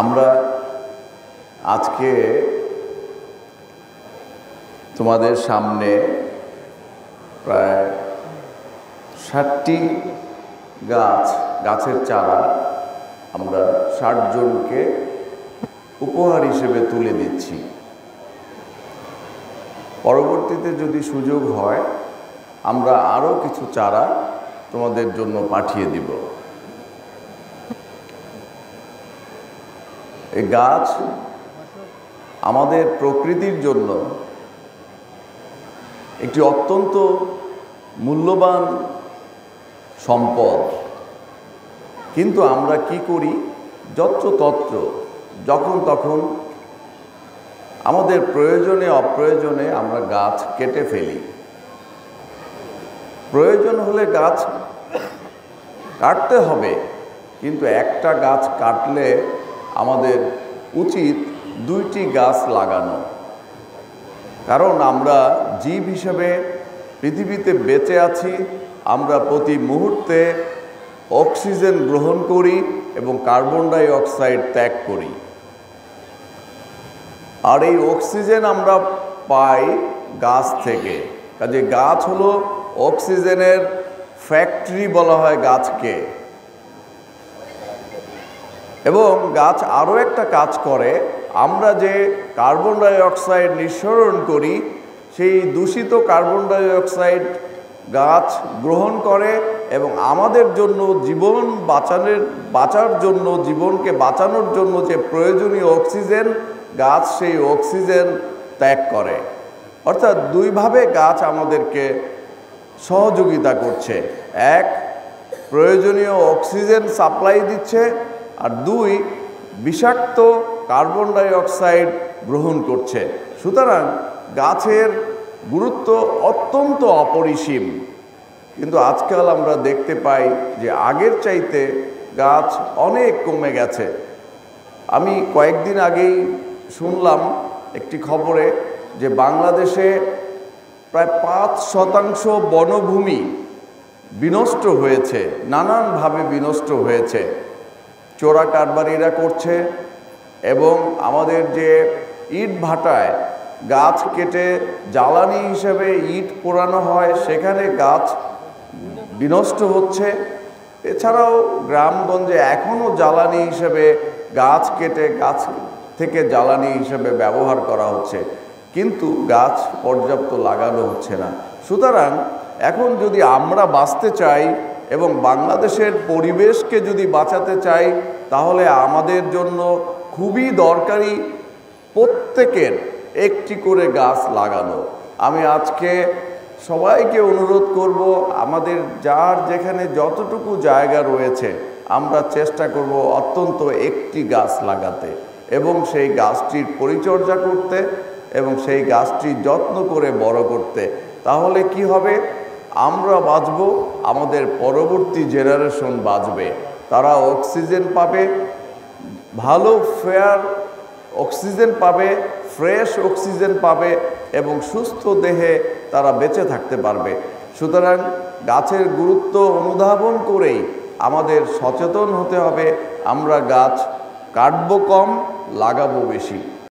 আমরা আজকে তোমাদের সামনে প্রায় 60টি গাছের চারা আমরা 60 জনকে উপহার হিসেবে তুলে দিচ্ছি। পরবর্তীতে যদি সুযোগ হয় আমরা আরও কিছু চারা তোমাদের জন্য পাঠিয়ে দিব। এই গাছ আমাদের প্রকৃতির জন্য একটি অত্যন্ত মূল্যবান সম্পদ, কিন্তু আমরা কি করি, যত্রতত্র যখন তখন আমাদের প্রয়োজনে অপ্রয়োজনে আমরা গাছ কেটে ফেলি। প্রয়োজন হলে গাছ কাটতে হবে, কিন্তু একটা গাছ কাটলে আমাদের উচিত 2টি গাছ লাগানো। কারণ আমরা জীব হিসেবে পৃথিবীতে বেঁচে আছি, আমরা প্রতি মুহূর্তে অক্সিজেন গ্রহণ করি এবং কার্বন ডাই অক্সাইড ত্যাগ করি। আর এই অক্সিজেন আমরা পাই গাছ থেকে। কাজে গাছ হলো অক্সিজেনের ফ্যাক্টরি বলা হয় গাছকে। এবং গাছ আরও একটা কাজ করে, আমরা যে কার্বন ডাই অক্সাইড নিঃসরণ করি সেই দূষিত কার্বন ডাই অক্সাইড গাছ গ্রহণ করে এবং আমাদের জন্য বাঁচার জন্য, জীবনকে বাঁচানোর জন্য যে প্রয়োজনীয় অক্সিজেন, গাছ সেই অক্সিজেন ত্যাগ করে। অর্থাৎ দুইভাবে গাছ আমাদেরকে সহযোগিতা করছে। এক, প্রয়োজনীয় অক্সিজেন সাপ্লাই দিচ্ছে, আর 2, বিষাক্ত কার্বন ডাই অক্সাইড গ্রহণ করছে। সুতরাং গাছের গুরুত্ব অত্যন্ত অপরিসীম। কিন্তু আজকাল আমরা দেখতে পাই যে আগের চাইতে গাছ অনেক কমে গেছে। আমি কয়েকদিন আগেই শুনলাম একটি খবরে যে বাংলাদেশে প্রায় 5% বনভূমি বিনষ্ট হয়েছে, নানানভাবে বিনষ্ট হয়েছে। চোরা কারবারিরা করছে এবং আমাদের যে ইট ভাটায় গাছ কেটে জ্বালানি হিসেবে ইট পোড়ানো হয় সেখানে গাছ বিনষ্ট হচ্ছে। এছাড়াও গ্রামগঞ্জে এখনও জ্বালানি হিসেবে গাছ কেটে গাছ থেকে জ্বালানি হিসেবে ব্যবহার করা হচ্ছে, কিন্তু গাছ পর্যাপ্ত লাগানো হচ্ছে না। সুতরাং এখন যদি আমরা বাঁচতে চাই এবং বাংলাদেশের পরিবেশকে যদি বাঁচাতে চাই, তাহলে আমাদের জন্য খুবই দরকারি প্রত্যেকের একটি করে গাছ লাগানো। আমি আজকে সবাইকে অনুরোধ করব, আমাদের যার যেখানে যতটুকু জায়গা রয়েছে আমরা চেষ্টা করব অন্তত একটি গাছ লাগাতে এবং সেই গাছটির পরিচর্যা করতে এবং সেই গাছটির যত্ন করে বড় করতে। তাহলে কি হবে, আমরা বাঁচব, আমাদের পরবর্তী জেনারেশন বাঁচবে। তারা অক্সিজেন পাবে, ভালো ফেয়ার অক্সিজেন পাবে, ফ্রেশ অক্সিজেন পাবে এবং সুস্থ দেহে তারা বেঁচে থাকতে পারবে। সুতরাং গাছের গুরুত্ব অনুধাবন করেই আমাদের সচেতন হতে হবে। আমরা গাছ কাটবো কম, লাগাবো বেশি।